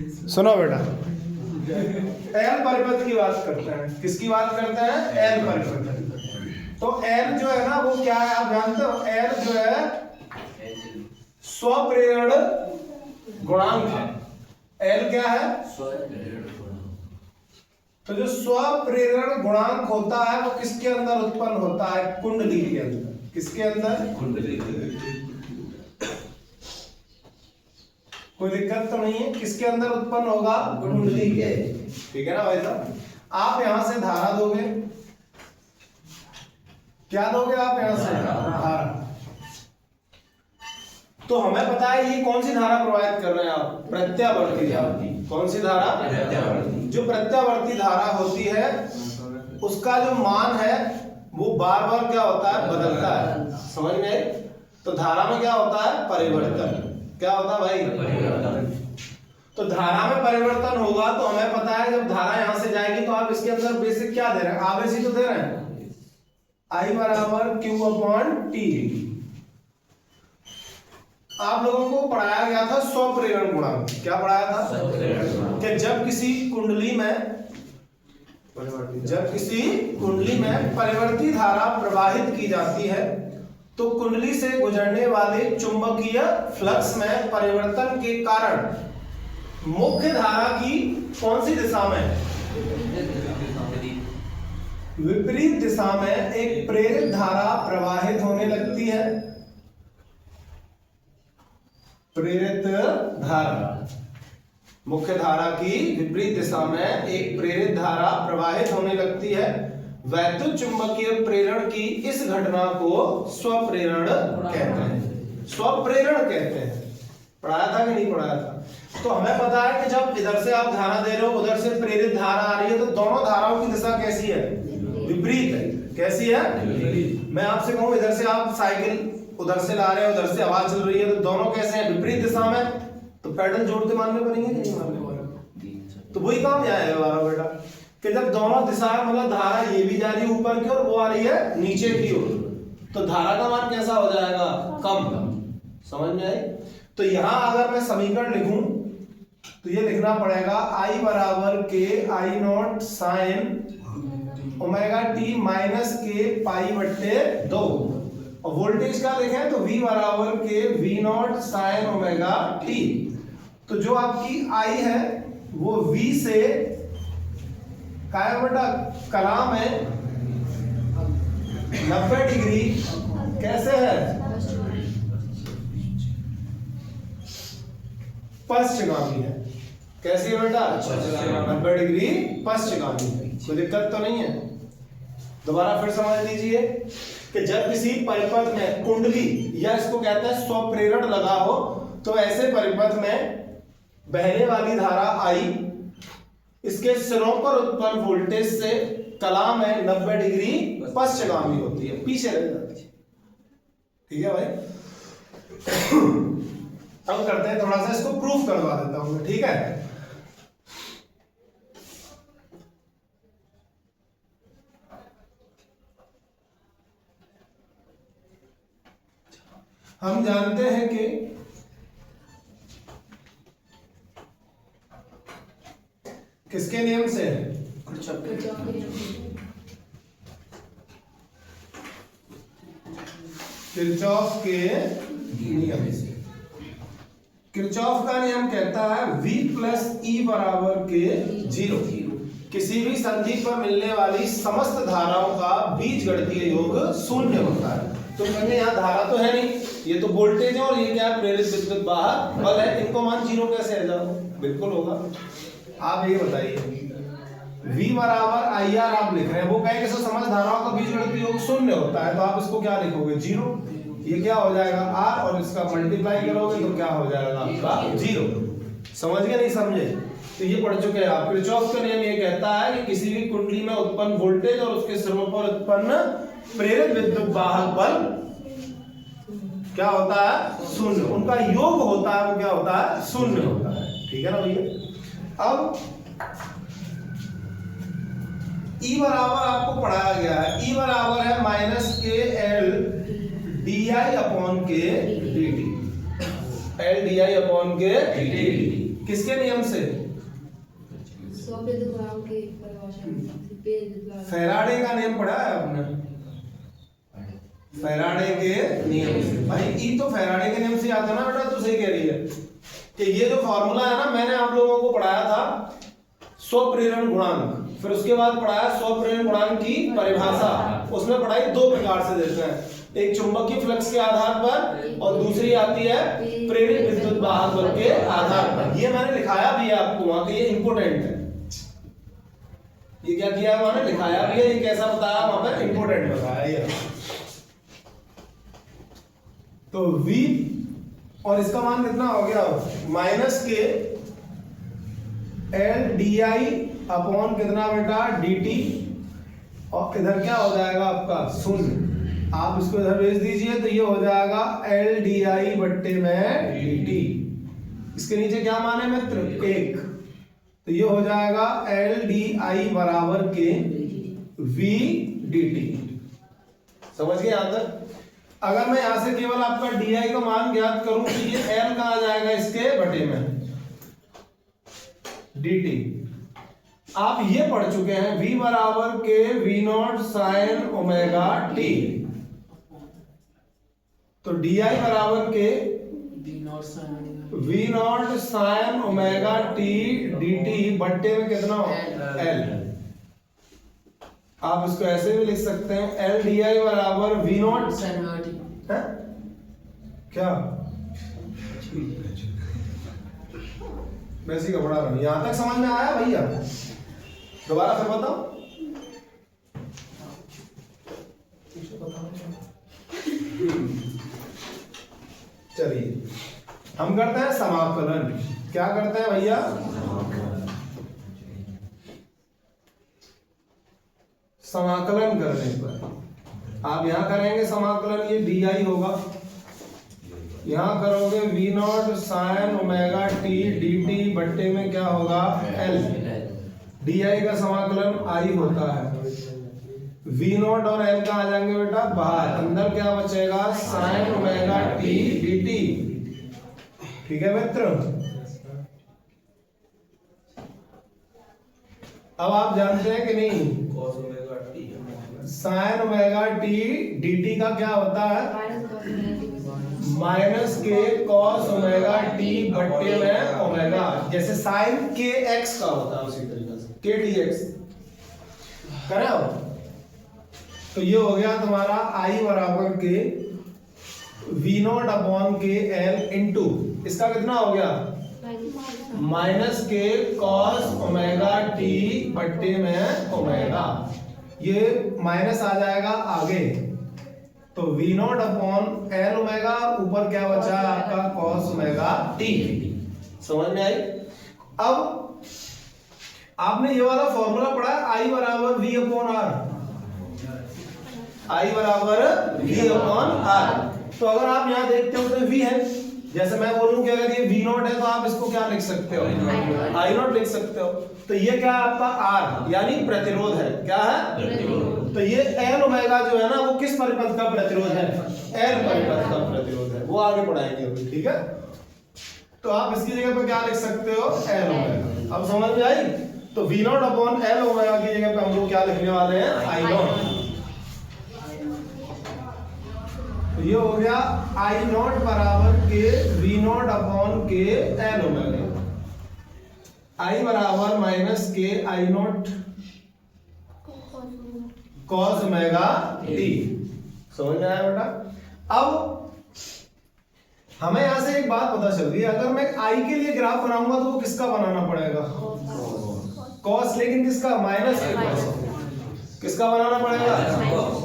सुनो बेटा, एल परिपथ की बात करते हैं। किसकी बात करते हैं? एल परिपथ। तो एल जो है ना वो क्या है आप जानते हो? एल जो है स्वप्रेरण गुणांक है। एल क्या है? तो जो स्वप्रेरण गुणांक होता है वो किसके अंदर उत्पन्न होता है? कुंडली के अंदर। किसके अंदर? कुंडली। कोई दिक्कत तो नहीं है? किसके अंदर उत्पन्न होगा? कुंडली के। ठीक है ना भाई साहब? आप यहां से धारा दोगे, क्या दोगे आप यहां से? धारा। तो हमें पता है ये कौन सी धारा प्रवाहित कर रहे हैं आप? प्रत्यावर्ती धारा। कौन सी धारा? प्रत्यावर्ती। जो प्रत्यावर्ती धारा होती है उसका जो मान है वो बार बार क्या होता है? बदलता है। समझ में आई? तो धारा में क्या होता है? परिवर्तन। क्या होता है भाई? परिवर्तन। तो धारा में परिवर्तन होगा तो हमें पता है जब धारा यहां से जाएगी तो आप इसके अंदर बेसिक क्या दे रहे हैं? आवेश ही तो दे रहे हैं। I बराबर Q अपॉन T। आप लोगों को पढ़ाया गया था स्वप्रेरण गुणांक। क्या पढ़ाया था? कि जब किसी कुंडली में परिवर्ती धारा प्रवाहित की जाती है तो कुंडली से गुजरने वाले चुंबकीय फ्लक्स में परिवर्तन के कारण मुख्य धारा की कौन सी दिशा में? विपरीत दिशा में एक प्रेरित धारा प्रवाहित होने लगती है। प्रेरित धारा, मुख्य धारा की विपरीत दिशा में एक प्रेरित धारा प्रवाहित होने लगती है। वैद्युत चुंबकीय प्रेरण की इस घटना को स्वप्रेरण कहते हैं। स्वप्रेरण कहते हैं। पढ़ाया था कि नहीं पढ़ाया था? तो हमें पता है कि जब इधर से आप धारा दे रहे हो उधर से प्रेरित धारा आ रही है तो दोनों धाराओं की दिशा कैसी है? विपरीत है। कैसी है? मैं आपसे कहूं इधर से आप साइकिल उधर से ला रहे हो, उधर से हवा चल रही है, तो दोनों कैसे हैं? विपरीत दिशा में। तो पैडल जोड़ते मानने पड़ेंगे कि नहीं मानने पड़ेंगे? तो वही काम यहाँ है हमारा बेटा कि जब दोनों दिशा मतलब धारा ये भी जा रही है ऊपर की ओर, वो आ रही है नीचे की ओर, तो धारा का मान कैसा हो जाएगा? कम। समझ में आई? तो यहां अगर मैं समीकरण लिखूं तो ये लिखना पड़ेगा I बराबर के I not sine omega t minus के पाई बट्टे 2। और वोल्टेज का देखें तो V बराबर के V not sine omega T. तो जो आपकी I है वो V से क्या है बेटा? कला में 90 डिग्री कैसे है? पश्चिमगामी है। कैसी है बेटा? 90 डिग्री पश्चिमगामी है। कोई दिक्कत तो नहीं है? दोबारा फिर समझ लीजिए कि जब किसी परिपथ में कुंडली या इसको कहते हैं स्वप्रेरण लगा हो तो ऐसे परिपथ में बहने वाली धारा I इसके सिरों पर उत्पन्न वोल्टेज से कला में 90 डिग्री पश्चिमगामी होती है, पीछे रह जाती है। ठीक है भाई? अब करते हैं थोड़ा सा इसको प्रूफ करवा देता हूं मैं। ठीक है? हम जानते हैं कि किसके नियम से? किरचॉफ के नियम से। किरचॉफ का नियम कहता है V प्लस E बराबर के 0। किसी भी संधि पर मिलने वाली समस्त धाराओं का बीजगणितीय योग 0 होता है। तो कहेंगे यहाँ धारा तो है नहीं, ये तो वोल्टेज है और ये क्या है? प्रेरित विद्युत वाहक बल है। इनको मान 0 कैसे आ जाओ? बिल्कुल होगा। आप ये बताइए V बराबर IR आप लिख रहे हैं, वो कहेंगे सर समस्त धाराओं का बीजगणितीय योग 0 होता है, तो आप इसको क्या लिखोगे? 0। ये क्या हो जाएगा? R और इसका मल्टीप्लाई करोगे तो क्या हो जाएगा? आपका 0। समझ गए? नहीं समझे? तो ये पढ़ चुके हैं आप। किरचॉफ का नियम ये कहता है कि किसी भी कुंडली में उत्पन्न वोल्टेज और उसके सिरों पर उत्पन्न प्रेरित विद्युत वाहक बल क्या होता है? 0। उनका योग होता है वो क्या होता है? 0 होता है। ठीक है ना भैया? अब E बराबर आपको पढ़ाया गया है। E बराबर है माइनस के L DI अपॉन के dt। L DI अपॉन के dt किसके नियम से? फैराडे का नियम पढ़ा है आपने? फैराडे के नियम से। भाई ई तो फैराडे के नियम से आता ना बेटा, तो सही कह रही है कि ये जो फॉर्मूला है ना, मैंने आप लोगों को पढ़ाया था स्वप्रेरण गुणांक, फिर उसके बाद पढ़ाया स्वप्रेरण गुणांक की परिभाषा। उसमें पढ़ाई दो प्रकार से देते हैं, एक चुंबकीय फ्लक्स के आधार पर और दूसरी आती है प्रेरित विद्युत वाहक बल के आधार पर। ये मैंने लिखाया भी है आपको वहां के, ये इंपोर्टेंट है। ये क्या किया मैंने लिखाया भी है, ये कैसा बताया वहां पर, इंपोर्टेंट बताया ये। तो V और इसका मान कितना हो गया, माइनस के एल डी आई अपॉन कितना बेटा dt, और इधर क्या हो जाएगा आपका शून्य। आप इसको इधर भेज दीजिए तो ये हो जाएगा एल डी आई बट्टे में dt। इसके नीचे क्या मान है मित्र, एक, तो ये हो जाएगा एल डी आई बराबर के v dt। समझ गए यहां तक? अगर मैं यहां से केवल आपका डी आई का मान ज्ञात करूं तो ये एल कहां जाएगा, इसके बटे में dt। आप ये पढ़ चुके हैं v बराबर के v not sine omega t, तो डी आई बराबर के v not sine omega t dt बट्टे में कितना हो l। आप इसको ऐसे भी लिख सकते हैं एल डी आई बराबर वी नॉट है क्या, वैसे का पढ़ा रहा हूं। यहां तक समझ में आया भैया? दोबारा फिर बताओ। चलिए हम करते हैं समाकलन। क्या करते हैं भैया, समाकलन करने पर आप यहां करेंगे समाकलन, ये डी आई होगा, यहां करोगे V naught sine omega T D T बट्टे में क्या होगा एल। डी आई का समाकलन आई होता है, वी नॉट और एल का आ जाएंगे बेटा बाहर, अंदर क्या बचेगा sign omega T D T. ठीक है मित्र? अब आप जानते हैं कि नहीं sign omega T D T का क्या होता है, माइनस के कॉस ओमेगा टी बट्टे में ओमेगा, जैसे साइन के एक्स का होता है उसी तरीके से के डी एक्स करें हो। तो ये हो गया तुम्हारा आई बराबर के वी नॉट अपॉन के एल इंटू इसका कितना हो गया माइनस के कॉस ओमेगा टी बट्टे में ओमेगा, ये माइनस आ जाएगा आगे, तो V naught upon L omega, ऊपर क्या बचा आपका कॉस ओमेगा टी। समझ में आई? अब आपने ये वाला फॉर्मूला पढ़ा है आई बराबर वी अपॉन आर, आई बराबर वी अपॉन आर। तो अगर आप यहां देखते हो तो वी है, जैसे मैं बोलूं कि अगर ये वी नॉट है तो आप इसको क्या लिख सकते हो आई नॉट लिख सकते हो। तो ये क्या है आपका आर यानी प्रतिरोध है, क्या है प्रतिरोध। तो ये एल ओमेगा जो है ना वो किस परिपथ का प्रतिरोध है, एल परिपथ का प्रतिरोध है, वो आगे पढ़ाएंगे अभी। ठीक है, तो आप इसकी जगह पे क्या लिख सकते हो एल ओमेगा। अब समझ में आई? तो V naught upon L omega की जगह पे हम लोग क्या लिखने वाले हैं आई नॉट। तो ये हो गया आई नॉट बराबर के वी नॉट अपॉन के एल ओमेगा, आई बराबर माइनस के आई नॉट कॉस ओमेगा टी। समझ में आया बेटा? अब हमें यहां से एक बात पता चल गई, अगर मैं आई के लिए ग्राफ बनाऊंगा तो वो किसका बनाना पड़ेगा कॉस, लेकिन किसका माइनस के कॉस, किसका बनाना पड़ेगा,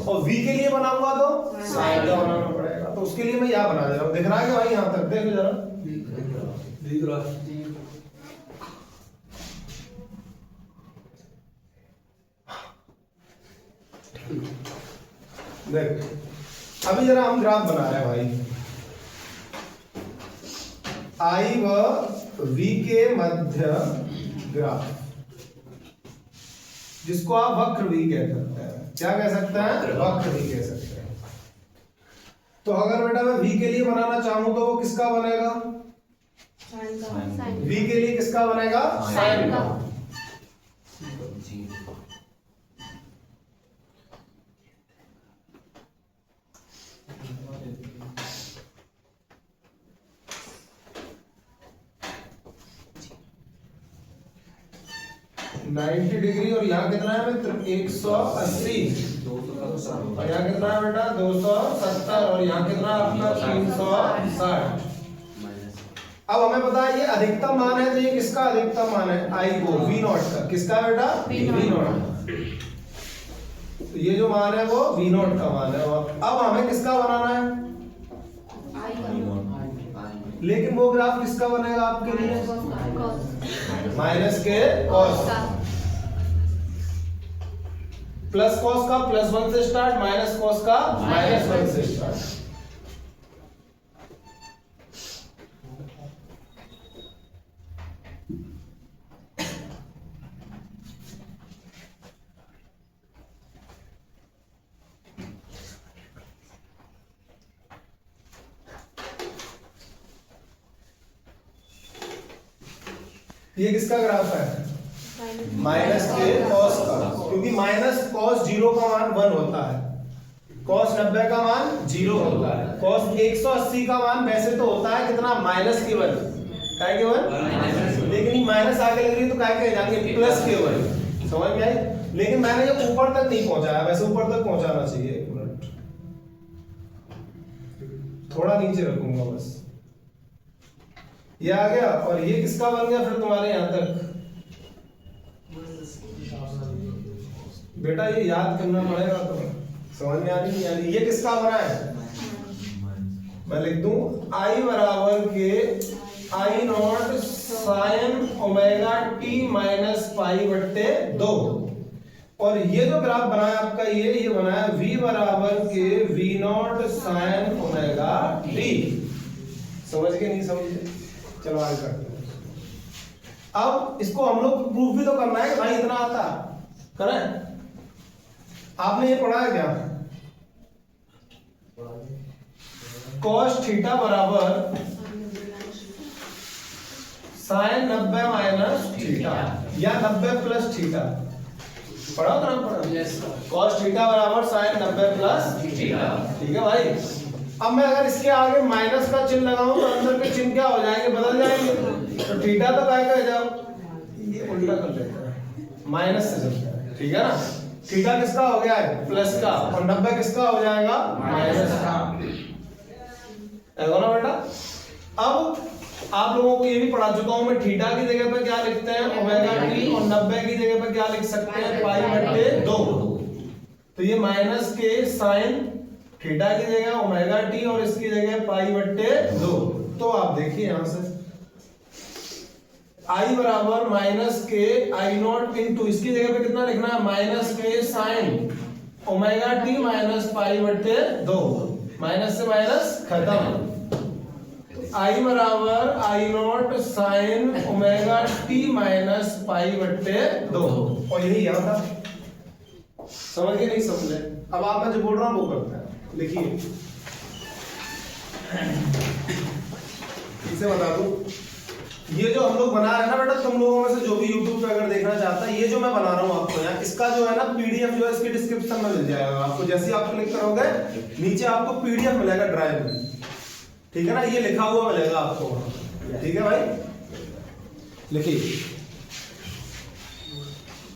और v के लिए बनाऊंगा तो साइन का बनाना पड़ेगा। तो उसके लिए मैं यहां बना दे रहा हूं, दिख रहा है कि भाई यहां तक देख जरा, दिख रहा है। देख अभी जरा हम ग्राफ बना रहे हैं भाई, आई व v के मध्य ग्राफ, जिसको आप वक्र भी कह सकते हैं। क्या कह सकते हैं? वक्र भी कह सकते हैं। तो अगर बेटा मैं v के लिए बनाना चाहूं तो वो किसका बनेगा v के लिए किसका बनेगा, साइन का। 90 डिग्री और यहाँ कितना है मित्र, 180, और यहाँ कितना है बेटा 270, और यहाँ कितना है अपना 360। अब हमें पता है ये अधिकतम मान है, तो ये किसका अधिकतम मान है, आई को वी नॉट का, किसका बेटा, वी नॉट। तो ये जो मान है वो वी नॉट का मान है। और अब हमें किसका बनाना है, लेकिन वो ग्राफ किसका बनेगा आपके लिए, माइनस के कॉस, प्लस कॉस का +1 से स्टार्ट, माइनस कॉस का -1 से स्टार्ट। ये किसका ग्राफ है, माइनस के कॉस का, क्योंकि माइनस कॉस 0 का मान 1 होता है, कॉस 90 का मान 0 होता है, कॉस 180 का मान वैसे तो होता है कितना, -1, काय के 1, लेकिन ये माइनस आगे लग रही है तो काय के जाएंगे +1, समझ में आई। लेकिन मैंने ये ऊपर तक नहीं पहुंचाया, वैसे ऊपर तक पहुंचाना चाहिए, एक मिनट थोड़ा नीचे रखूंगा बस, ये आ गया। और ये किसका बन गया फिर तुम्हारे यहां तक, बेटा ये याद करना पड़ेगा, तो समझ में आ रही नहीं आ रही, ये किसका बना है, मैं लिख दूं I बराबर के I not sine omega t minus pi बट्टे 2। और ये जो ग्राफ बना है आपका, ये बना है V बराबर के V not sine omega t। समझ के नहीं समझे, चलो आगे करते हैं। अब इसको हम लोग प्रूफ भी तो करना है कि भाई इतना आता करें। आपने ये पढ़ा है क्या, cos थीटा बराबर साइन 90 माइनस थीटा या 90 प्लस थीटा, पढ़ा हो ना, पढ़ा, cos थीटा बराबर साइन 90 प्लस थीटा, ठीक है भाई। अब मैं अगर इसके आगे माइनस का चिन्ह लगाऊं तो अंदर के चिन्ह क्या हो जाएंगे, बदल जाएंगे, तो थीटा तो काय का जाओ, ये उल्टा कर लेते हैं, माइनस से चलता है, ठीक है ना। थीटा किसका हो गया है, प्लस का, और 90 किसका हो जाएगा, माइनस का, ऐसा ना बेटा। अब आप लोगों को ये भी पढ़ा चुका हूं मैं, थीटा की जगह पे क्या लिखते हैं, ओमेगा टी, और 90 की जगह पे क्या लिख सकते हैं, पाई बट्टे 2। तो ये माइनस के साइन थीटा की जगह ओमेगा टी और इसकी जगह पाई बट्टे 2। तो आप देखिए यहां से I बराबर माइनस के आई नॉट इंटू, इसकी जगह पे कितना लिखना है, माइनस के sine omega t minus pi बट्टे 2, माइनस से माइनस खत्म। I बराबर I naught sine omega t minus pi बट्टे 2, और यही याद था, समझ के नहीं समझे। अब आप मैं जो बोल रहा हूं वो करते हैं, देखिए इसे बता दूं, ये जो हम लोग बना रहे हैं ना बेटा, तुम लोगों में से जो भी YouTube पे अगर देखना चाहता है, ये जो मैं बना रहा हूँ आपको यहाँ, इसका जो है ना PDF जो है इसके डिस्क्रिप्शन में मिल जाएगा आपको। जैसे आप क्लिक करोगे नीचे आपको PDF मिलेगा ड्राइव में, ठीक है ना, ये लिखा हुआ मिलेगा आपको, ठीक है भाई। लिखिए